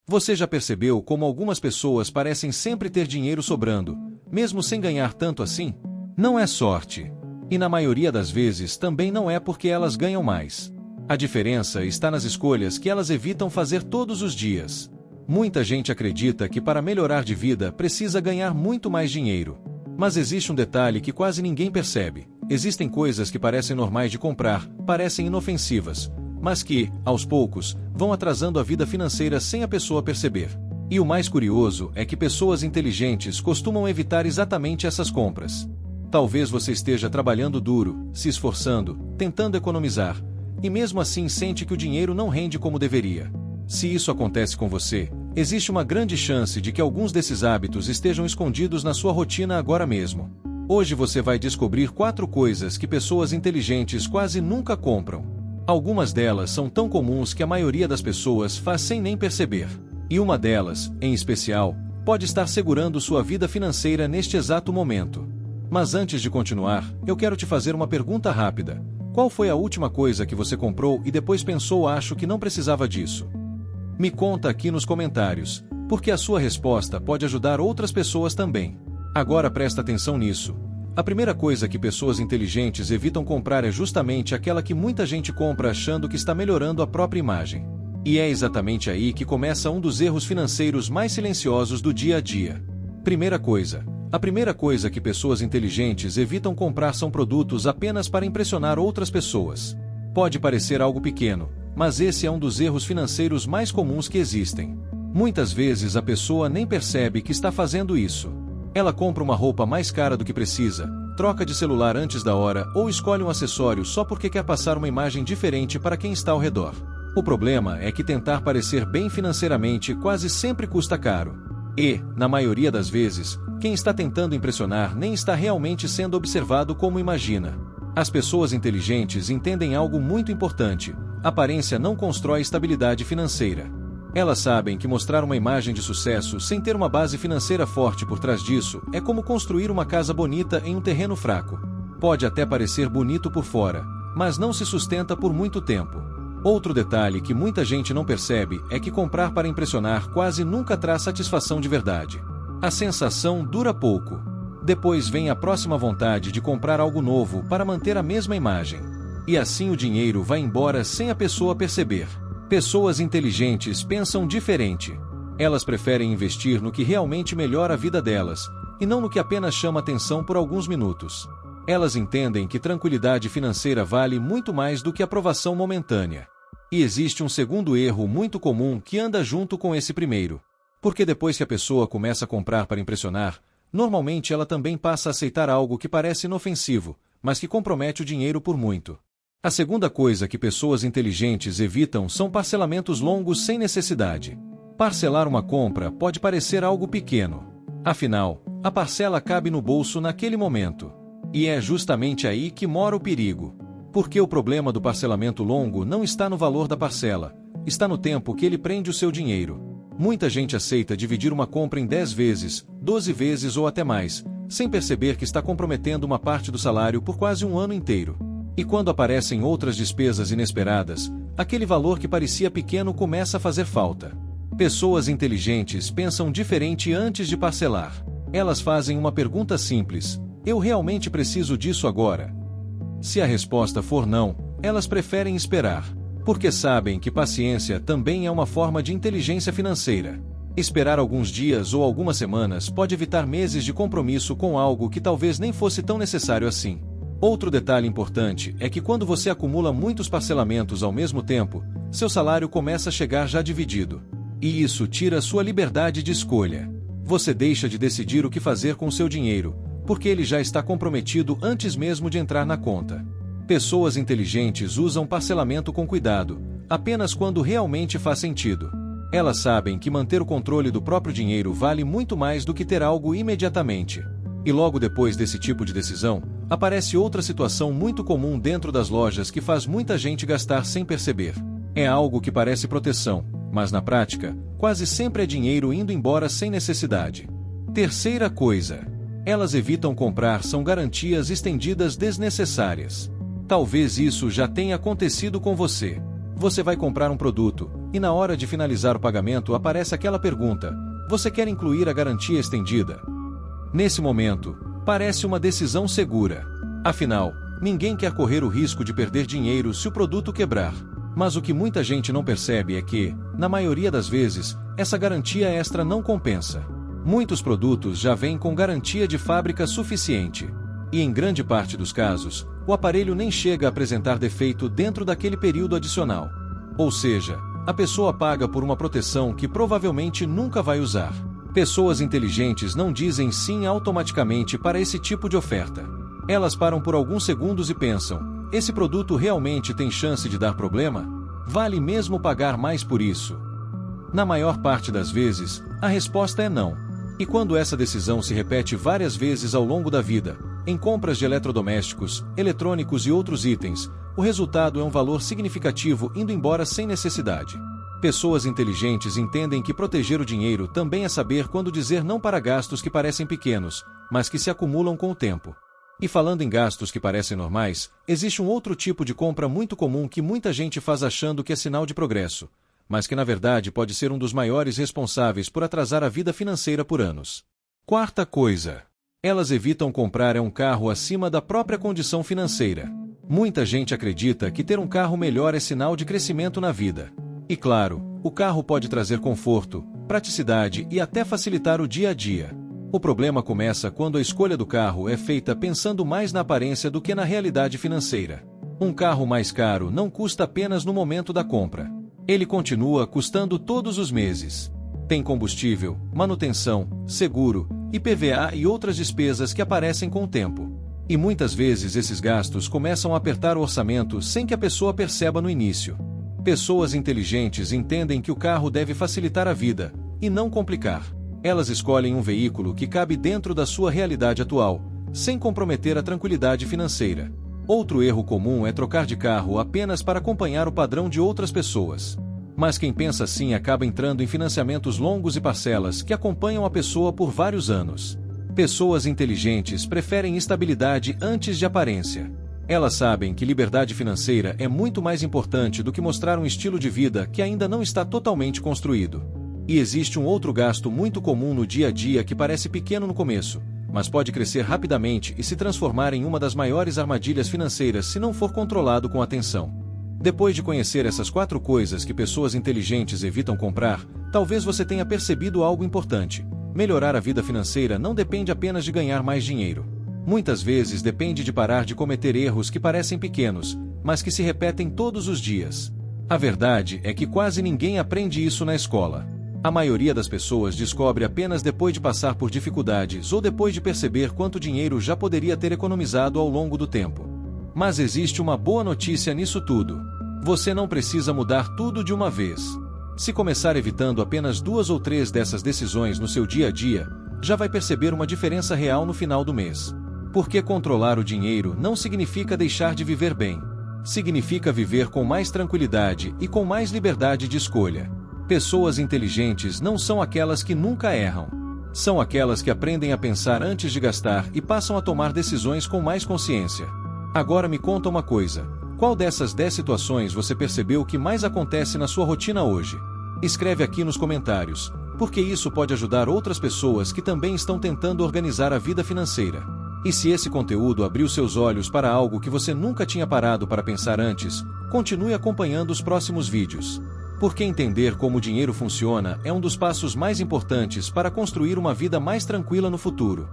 Você já percebeu como algumas pessoas parecem sempre ter dinheiro sobrando, mesmo sem ganhar tanto assim? Não é sorte. E na maioria das vezes também não é porque elas ganham mais. A diferença está nas escolhas que elas evitam fazer todos os dias. Muita gente acredita que para melhorar de vida precisa ganhar muito mais dinheiro. Mas existe um detalhe que quase ninguém percebe. Existem coisas que parecem normais de comprar, parecem inofensivas, mas que, aos poucos, vão atrasando a vida financeira sem a pessoa perceber. E o mais curioso é que pessoas inteligentes costumam evitar exatamente essas compras. Talvez você esteja trabalhando duro, se esforçando, tentando economizar, e mesmo assim sente que o dinheiro não rende como deveria. Se isso acontece com você, existe uma grande chance de que alguns desses hábitos estejam escondidos na sua rotina agora mesmo. Hoje você vai descobrir 4 coisas que pessoas inteligentes quase nunca compram. Algumas delas são tão comuns que a maioria das pessoas faz sem nem perceber. E uma delas, em especial, pode estar segurando sua vida financeira neste exato momento. Mas antes de continuar, eu quero te fazer uma pergunta rápida. Qual foi a última coisa que você comprou e depois pensou acho que não precisava disso? Me conta aqui nos comentários, porque a sua resposta pode ajudar outras pessoas também. Agora presta atenção nisso. A primeira coisa que pessoas inteligentes evitam comprar é justamente aquela que muita gente compra achando que está melhorando a própria imagem. E é exatamente aí que começa um dos erros financeiros mais silenciosos do dia a dia. A primeira coisa que pessoas inteligentes evitam comprar são produtos apenas para impressionar outras pessoas. Pode parecer algo pequeno, mas esse é um dos erros financeiros mais comuns que existem. Muitas vezes a pessoa nem percebe que está fazendo isso. Ela compra uma roupa mais cara do que precisa, troca de celular antes da hora ou escolhe um acessório só porque quer passar uma imagem diferente para quem está ao redor. O problema é que tentar parecer bem financeiramente quase sempre custa caro. E, na maioria das vezes, quem está tentando impressionar nem está realmente sendo observado como imagina. As pessoas inteligentes entendem algo muito importante: aparência não constrói estabilidade financeira. Elas sabem que mostrar uma imagem de sucesso sem ter uma base financeira forte por trás disso é como construir uma casa bonita em um terreno fraco. Pode até parecer bonito por fora, mas não se sustenta por muito tempo. Outro detalhe que muita gente não percebe é que comprar para impressionar quase nunca traz satisfação de verdade. A sensação dura pouco. Depois vem a próxima vontade de comprar algo novo para manter a mesma imagem. E assim o dinheiro vai embora sem a pessoa perceber. Pessoas inteligentes pensam diferente. Elas preferem investir no que realmente melhora a vida delas, e não no que apenas chama atenção por alguns minutos. Elas entendem que tranquilidade financeira vale muito mais do que aprovação momentânea. E existe um segundo erro muito comum que anda junto com esse primeiro. Porque depois que a pessoa começa a comprar para impressionar, normalmente ela também passa a aceitar algo que parece inofensivo, mas que compromete o dinheiro por muito. A segunda coisa que pessoas inteligentes evitam são parcelamentos longos sem necessidade. Parcelar uma compra pode parecer algo pequeno. Afinal, a parcela cabe no bolso naquele momento. E é justamente aí que mora o perigo. Porque o problema do parcelamento longo não está no valor da parcela, está no tempo que ele prende o seu dinheiro. Muita gente aceita dividir uma compra em 10 vezes, 12 vezes ou até mais, sem perceber que está comprometendo uma parte do salário por quase um ano inteiro. E quando aparecem outras despesas inesperadas, aquele valor que parecia pequeno começa a fazer falta. Pessoas inteligentes pensam diferente antes de parcelar. Elas fazem uma pergunta simples: eu realmente preciso disso agora? Se a resposta for não, elas preferem esperar. Porque sabem que paciência também é uma forma de inteligência financeira. Esperar alguns dias ou algumas semanas pode evitar meses de compromisso com algo que talvez nem fosse tão necessário assim. Outro detalhe importante é que quando você acumula muitos parcelamentos ao mesmo tempo, seu salário começa a chegar já dividido. E isso tira sua liberdade de escolha. Você deixa de decidir o que fazer com seu dinheiro, porque ele já está comprometido antes mesmo de entrar na conta. Pessoas inteligentes usam parcelamento com cuidado, apenas quando realmente faz sentido. Elas sabem que manter o controle do próprio dinheiro vale muito mais do que ter algo imediatamente. E logo depois desse tipo de decisão, aparece outra situação muito comum dentro das lojas que faz muita gente gastar sem perceber. É algo que parece proteção, mas na prática, quase sempre é dinheiro indo embora sem necessidade. Terceira coisa: elas evitam comprar são garantias estendidas desnecessárias. Talvez isso já tenha acontecido com você. Você vai comprar um produto, e na hora de finalizar o pagamento aparece aquela pergunta: você quer incluir a garantia estendida? Nesse momento, parece uma decisão segura. Afinal, ninguém quer correr o risco de perder dinheiro se o produto quebrar. Mas o que muita gente não percebe é que, na maioria das vezes, essa garantia extra não compensa. Muitos produtos já vêm com garantia de fábrica suficiente. E em grande parte dos casos, o aparelho nem chega a apresentar defeito dentro daquele período adicional. Ou seja, a pessoa paga por uma proteção que provavelmente nunca vai usar. Pessoas inteligentes não dizem sim automaticamente para esse tipo de oferta. Elas param por alguns segundos e pensam: esse produto realmente tem chance de dar problema? Vale mesmo pagar mais por isso? Na maior parte das vezes, a resposta é não. E quando essa decisão se repete várias vezes ao longo da vida, em compras de eletrodomésticos, eletrônicos e outros itens, o resultado é um valor significativo indo embora sem necessidade. Pessoas inteligentes entendem que proteger o dinheiro também é saber quando dizer não para gastos que parecem pequenos, mas que se acumulam com o tempo. E falando em gastos que parecem normais, existe um outro tipo de compra muito comum que muita gente faz achando que é sinal de progresso, mas que na verdade pode ser um dos maiores responsáveis por atrasar a vida financeira por anos. Quarta coisa: elas evitam comprar um carro acima da própria condição financeira. Muita gente acredita que ter um carro melhor é sinal de crescimento na vida. E claro, o carro pode trazer conforto, praticidade e até facilitar o dia a dia. O problema começa quando a escolha do carro é feita pensando mais na aparência do que na realidade financeira. Um carro mais caro não custa apenas no momento da compra. Ele continua custando todos os meses. Tem combustível, manutenção, seguro, IPVA e outras despesas que aparecem com o tempo. E muitas vezes esses gastos começam a apertar o orçamento sem que a pessoa perceba no início. Pessoas inteligentes entendem que o carro deve facilitar a vida, e não complicar. Elas escolhem um veículo que cabe dentro da sua realidade atual, sem comprometer a tranquilidade financeira. Outro erro comum é trocar de carro apenas para acompanhar o padrão de outras pessoas. Mas quem pensa assim acaba entrando em financiamentos longos e parcelas que acompanham a pessoa por vários anos. Pessoas inteligentes preferem estabilidade antes de aparência. Elas sabem que liberdade financeira é muito mais importante do que mostrar um estilo de vida que ainda não está totalmente construído. E existe um outro gasto muito comum no dia a dia que parece pequeno no começo, mas pode crescer rapidamente e se transformar em uma das maiores armadilhas financeiras se não for controlado com atenção. Depois de conhecer essas 4 coisas que pessoas inteligentes evitam comprar, talvez você tenha percebido algo importante: melhorar a vida financeira não depende apenas de ganhar mais dinheiro. Muitas vezes depende de parar de cometer erros que parecem pequenos, mas que se repetem todos os dias. A verdade é que quase ninguém aprende isso na escola. A maioria das pessoas descobre apenas depois de passar por dificuldades ou depois de perceber quanto dinheiro já poderia ter economizado ao longo do tempo. Mas existe uma boa notícia nisso tudo. Você não precisa mudar tudo de uma vez. Se começar evitando apenas 2 ou 3 dessas decisões no seu dia a dia, já vai perceber uma diferença real no final do mês. Porque controlar o dinheiro não significa deixar de viver bem. Significa viver com mais tranquilidade e com mais liberdade de escolha. Pessoas inteligentes não são aquelas que nunca erram. São aquelas que aprendem a pensar antes de gastar e passam a tomar decisões com mais consciência. Agora me conta uma coisa: qual dessas 10 situações você percebeu que mais acontece na sua rotina hoje? Escreve aqui nos comentários, porque isso pode ajudar outras pessoas que também estão tentando organizar a vida financeira. E se esse conteúdo abriu seus olhos para algo que você nunca tinha parado para pensar antes, continue acompanhando os próximos vídeos. Porque entender como o dinheiro funciona é um dos passos mais importantes para construir uma vida mais tranquila no futuro.